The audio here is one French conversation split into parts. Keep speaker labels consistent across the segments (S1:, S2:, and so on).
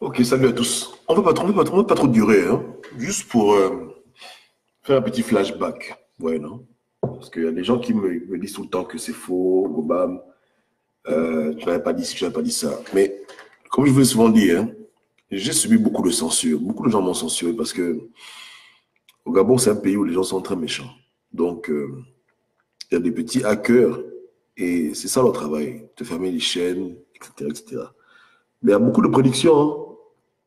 S1: Ok, salut à tous. On va pas trop durer, hein. Juste pour faire un petit flashback. Ouais, non? Parce qu'il y a des gens qui me disent tout le temps que c'est faux, Obama, tu n'avais pas dit ci, tu n'avais pas dit ça. Mais comme je vous l'ai souvent dit, hein, j'ai subi beaucoup de censure. Beaucoup de gens m'ont censuré parce que au Gabon, c'est un pays où les gens sont très méchants. Donc, il y a des petits hackers et c'est ça leur travail, te fermer les chaînes, etc., etc. Mais il y a beaucoup de prédictions hein,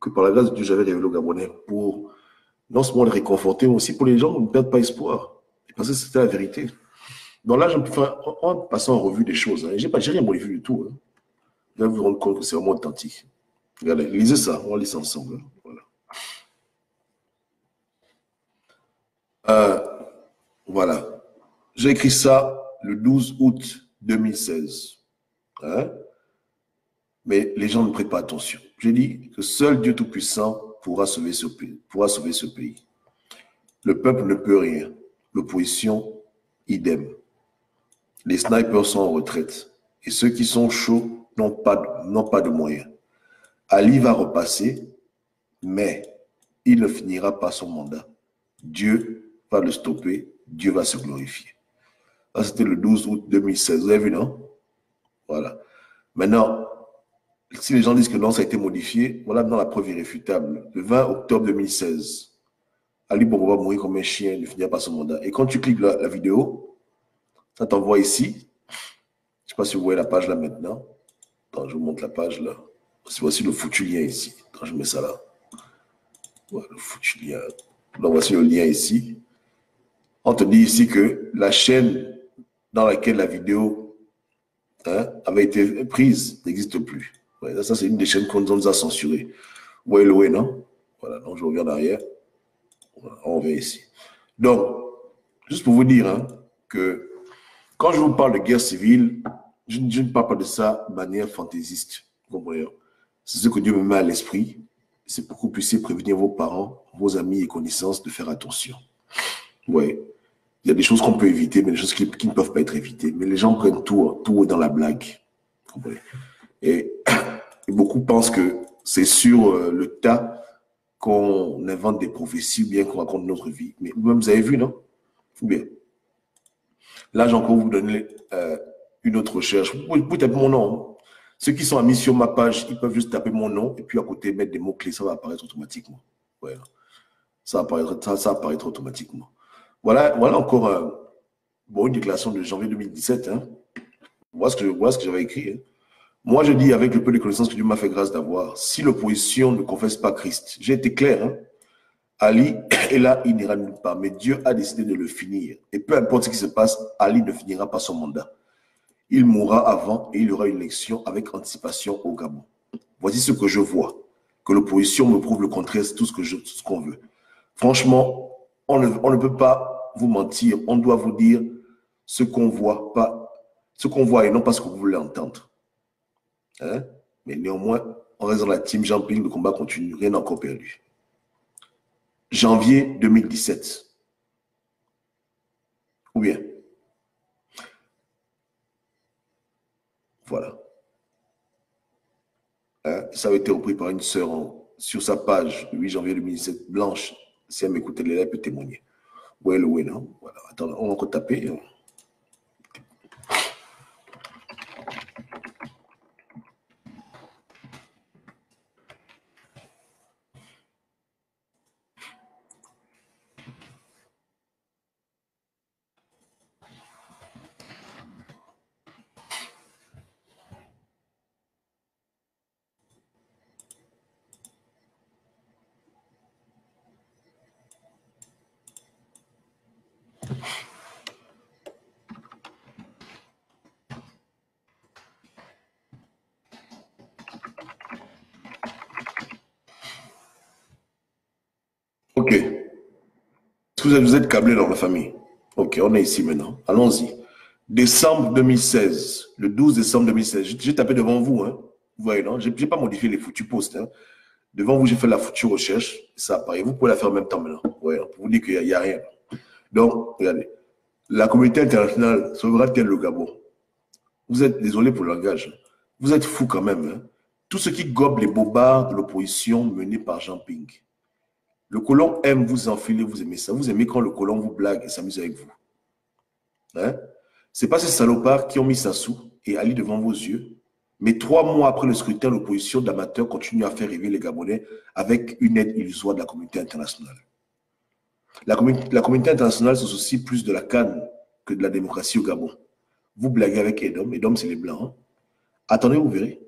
S1: que par la grâce de Dieu, j'avais révélé aux Gabonais pour non seulement les réconforter, mais aussi pour les gens ne perdent pas espoir. Parce que c'était la vérité. Donc là, en passant en revue des choses, hein, j'ai rien modifié du tout. Hein. Vous allez vous rendre compte que c'est vraiment authentique. Regardez, lisez ça, on va lire ça ensemble. Hein. Voilà. Euh, voilà. J'ai écrit ça le 12 août 2016. Hein. Mais les gens ne prêtent pas attention. J'ai dit que seul Dieu Tout-Puissant pourra sauver ce pays. Pourra sauver ce pays. Le peuple ne peut rien. L'opposition, idem. Les snipers sont en retraite. Et ceux qui sont chauds n'ont pas de moyens. Ali va repasser, mais il ne finira pas son mandat. Dieu va le stopper. Dieu va se glorifier. Ça, c'était le 12 août 2016. Vous avez vu, non? Voilà. Maintenant, si les gens disent que non, ça a été modifié, voilà maintenant la preuve irréfutable. Le 20 octobre 2016, Ali Bongo va mourir comme un chien, il ne finira pas son mandat. Et quand tu cliques la vidéo, ça t'envoie ici. Je ne sais pas si vous voyez la page là maintenant. Attends, je vous montre la page là. Voici le foutu lien ici. Attends, je mets ça là. Voilà, le foutu lien. Donc, voici le lien ici. On te dit ici que la chaîne dans laquelle la vidéo hein, avait été prise n'existe plus. Ouais, ça, c'est une des chaînes qu'on nous a censurées. Ouais, non? Voilà, donc je reviens en arrière. Voilà, on revient ici. Donc, juste pour vous dire hein, que quand je vous parle de guerre civile, je ne parle pas de ça de manière fantaisiste. Vous comprenez? C'est ce que Dieu me met à l'esprit. C'est pour que vous puissiez prévenir vos parents, vos amis et connaissances de faire attention. Oui, il y a des choses qu'on peut éviter, mais des choses qui ne peuvent pas être évitées. Mais les gens prennent tout dans la blague. Vous comprenez? Et, et beaucoup pensent que c'est sur le tas qu'on invente des prophéties, bien qu'on raconte notre vie. Mais vous-même, vous avez vu, non? Ou bien, là, j'ai encore vous donner une autre recherche. Vous pouvez taper mon nom. Hein. Ceux qui sont amis sur ma page, ils peuvent juste taper mon nom et puis à côté mettre des mots-clés, ça va apparaître automatiquement. Ouais, ça va apparaître automatiquement. Voilà encore bon, une déclaration de janvier 2017. Hein. Voilà ce que j'avais écrit. Hein. Moi, je dis avec le peu de connaissances que Dieu m'a fait grâce d'avoir, si l'opposition ne confesse pas Christ, j'ai été clair, hein, Ali est là, il n'ira nulle part. Mais Dieu a décidé de le finir. Et peu importe ce qui se passe, Ali ne finira pas son mandat. Il mourra avant et il y aura une élection avec anticipation au Gabon. Voici ce que je vois. Que l'opposition me prouve le contraire, c'est tout ce qu'on veut. Franchement, on ne peut pas vous mentir. On doit vous dire ce qu'on voit, pas ce qu'on voit et non pas ce que vous voulez entendre. Hein? Mais néanmoins, en raison de la team Jean-Ping, le combat continue. Rien n'est encore perdu. Janvier 2017. Ou bien, voilà. Hein? Ça a été repris par une sœur sur sa page, le 8 janvier 2017, Blanche. Si elle m'écoutait, elle peut témoigner. Oui, non. Voilà. Attends, on va encore taper. OK. Est-ce que vous êtes câblés dans la famille? OK, on est ici maintenant. Allons-y. Décembre 2016, le 12 décembre 2016. J'ai tapé devant vous. Hein. Vous voyez, non? Je n'ai pas modifié les foutus posts. Hein. Devant vous, j'ai fait la foutue recherche. Ça apparaît. Vous pouvez la faire en même temps maintenant. Ouais, pour vous dire qu'il n'y a rien. Donc, regardez. La communauté internationale sauvera-t-elle le Gabon? Vous êtes désolé pour le langage. Vous êtes fou quand même. Hein. Tout ce qui gobe les bobards de l'opposition menée par Jean Ping. Le colon aime vous enfiler, vous aimez ça. Vous aimez quand le colon vous blague et s'amuse avec vous. Hein? Ce n'est pas ces salopards qui ont mis Sassou et Ali devant vos yeux. Mais 3 mois après le scrutin, l'opposition d'amateurs continue à faire rêver les Gabonais avec une aide illusoire de la communauté internationale. La communauté internationale se soucie plus de la canne que de la démocratie au Gabon. Vous blaguez avec Edom. Edom, c'est les Blancs. Hein? Attendez, vous verrez.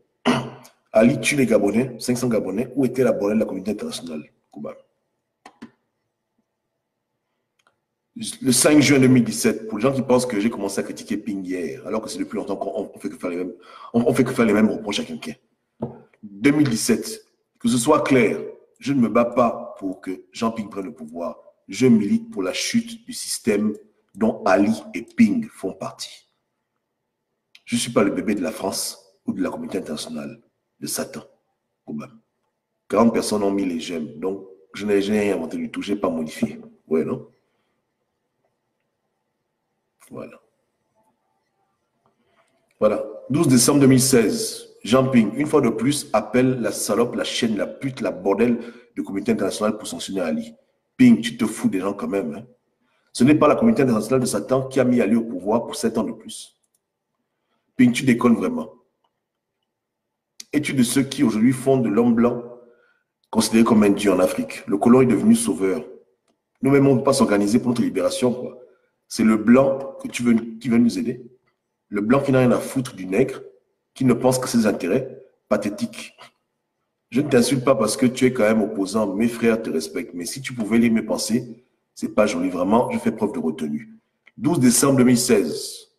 S1: Ali tue les Gabonais, 500 Gabonais. Où était la bonne de la communauté internationale, Cuba? Le 5 juin 2017, pour les gens qui pensent que j'ai commencé à critiquer Ping hier, alors que c'est depuis longtemps qu'on fait que faire les mêmes reproches à quelqu'un. 2017, que ce soit clair, je ne me bats pas pour que Jean Ping prenne le pouvoir. Je milite pour la chute du système dont Ali et Ping font partie. Je ne suis pas le bébé de la France ou de la communauté internationale, de Satan. 40 personnes ont mis les j'aime, donc je n'ai rien inventé du tout, je n'ai pas modifié. Ouais, non? Voilà. Voilà. 12 décembre 2016, Jean Ping, une fois de plus, appelle la salope, la chienne, la pute, la bordel de communauté internationale pour sanctionner Ali. Ping, tu te fous des gens quand même. Hein? Ce n'est pas la communauté internationale de Satan qui a mis Ali au pouvoir pour 7 ans de plus. Ping, tu déconnes vraiment. Es-tu de ceux qui aujourd'hui font de l'homme blanc considéré comme un dieu en Afrique? Le colon est devenu sauveur. Nous-mêmes, on ne peut pas s'organiser pour notre libération. C'est le blanc qui veut nous aider. Le blanc qui n'a rien à foutre du nègre, qui ne pense que ses intérêts, pathétique. Je ne t'insulte pas parce que tu es quand même opposant. Mes frères te respectent. Mais si tu pouvais lire mes pensées, c'est pas joli. Vraiment, je fais preuve de retenue. 12 décembre 2016,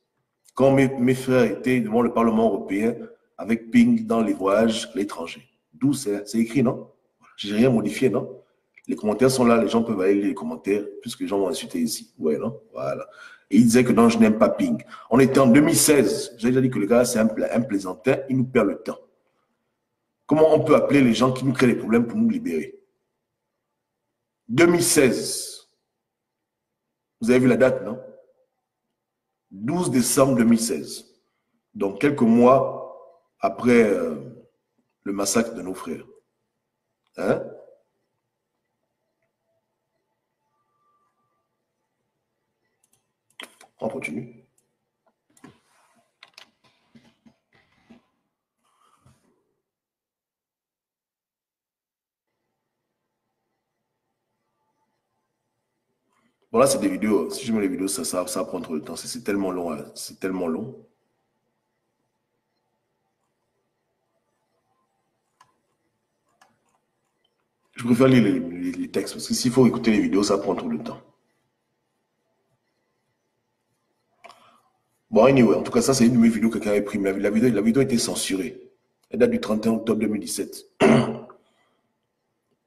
S1: quand mes frères étaient devant le Parlement européen avec Ping dans les voyages à l'étranger. 12, c'est écrit, non? Je n'ai rien modifié, non? Les commentaires sont là, les gens peuvent aller lire les commentaires, puisque les gens vont insulter ici. Ouais, non? Voilà. Et il disait que non, je n'aime pas Ping. On était en 2016. J'ai déjà dit que le gars, c'est un plaisantin, il nous perd le temps. Comment on peut appeler les gens qui nous créent des problèmes pour nous libérer? 2016. Vous avez vu la date, non? 12 décembre 2016. Donc, quelques mois après le massacre de nos frères. Hein? On continue. Bon, là, c'est des vidéos. Si je mets les vidéos, ça prend trop de temps. C'est tellement long. Hein. C'est tellement long. Je préfère lire les textes parce que s'il faut écouter les vidéos, ça prend trop de temps. Bon, anyway, en tout cas, ça, c'est une de mes vidéos que quelqu'un avait pris. La vidéo a été censurée. Elle date du 31 octobre 2017.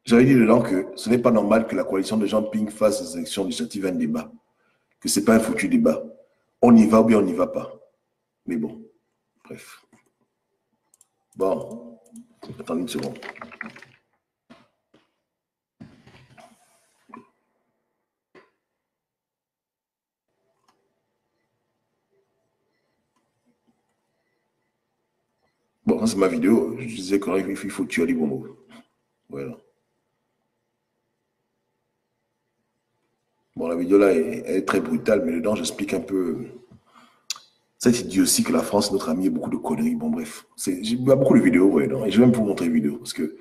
S1: J'avais dit dedans que ce n'est pas normal que la coalition de Jean Ping fasse des élections législatives un débat. Que ce n'est pas un foutu débat. On y va ou bien on n'y va pas. Mais bon, bref. Bon, attendez une seconde. Bon, ça c'est ma vidéo. Je disais qu'il faut tuer Ali Bongo. Voilà. Bon, la vidéo là, elle est très brutale, mais dedans, j'explique un peu cette idiotie que la France, notre ami, a beaucoup de conneries. Bon, bref. Il y a beaucoup de vidéos, ouais, non? Et je vais même vous montrer une vidéo. Parce que,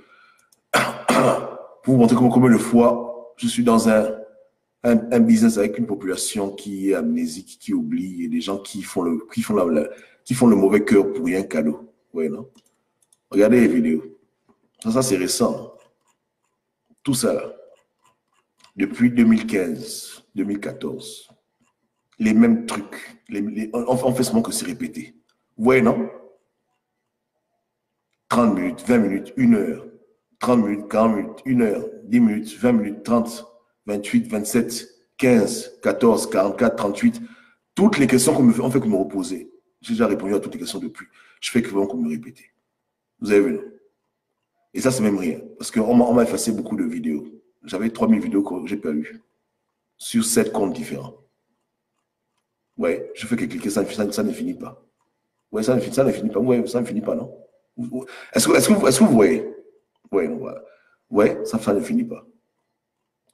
S1: pour vous montrer comment le foie, je suis dans un business avec une population qui est amnésique, qui oublie, et des gens qui font le mauvais cœur pour rien cadeau. Ouais, non? Regardez les vidéos. Ça c'est récent. Hein. Tout ça, là. Depuis 2015, 2014. Les mêmes trucs. On fait seulement que se répéter. Vous voyez, non? 30 minutes, 20 minutes, 1 heure. 30 minutes, 40 minutes, 1 heure, 10 minutes, 20 minutes, 30, 28, 27, 15, 14, 44, 38. Toutes les questions qu'on fait que me reposer. J'ai déjà répondu à toutes les questions depuis. Je fais que vraiment me répéter. Vous avez vu, non? Et ça, c'est même rien. Parce qu'on m'a effacé beaucoup de vidéos. J'avais 3000 vidéos que j'ai perdues. Sur 7 comptes différents. Ouais, je fais que cliquer, ça ne finit pas. Ouais, ça ne finit pas. Ouais, ça ne finit pas, non? Est-ce que vous voyez? Ouais, voilà. Ouais, ça ne finit pas.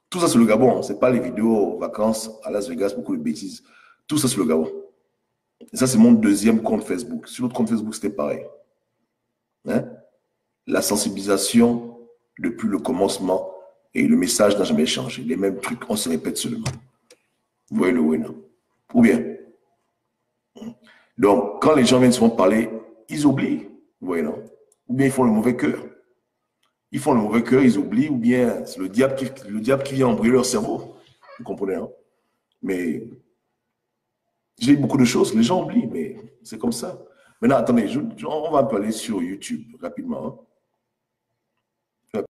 S1: Tout ça, c'est le Gabon. Ce n'est pas les vidéos vacances à Las Vegas, beaucoup de bêtises. Tout ça, c'est le Gabon. Et ça, c'est mon deuxième compte Facebook. Sur l'autre compte Facebook, c'était pareil. Hein? La sensibilisation depuis le commencement et le message n'a jamais changé. Les mêmes trucs, on se répète seulement. Vous voyez le winner. Ou bien. Donc, quand les gens viennent souvent parler, ils oublient. Vous voyez, non? Ou bien ils font le mauvais cœur. Ils font le mauvais cœur, ils oublient, ou bien c'est le diable qui vient embrouiller leur cerveau. Vous comprenez, hein? Mais j'ai eu beaucoup de choses, les gens oublient, mais c'est comme ça. Maintenant, attendez, on va un peu aller sur YouTube rapidement. Hein.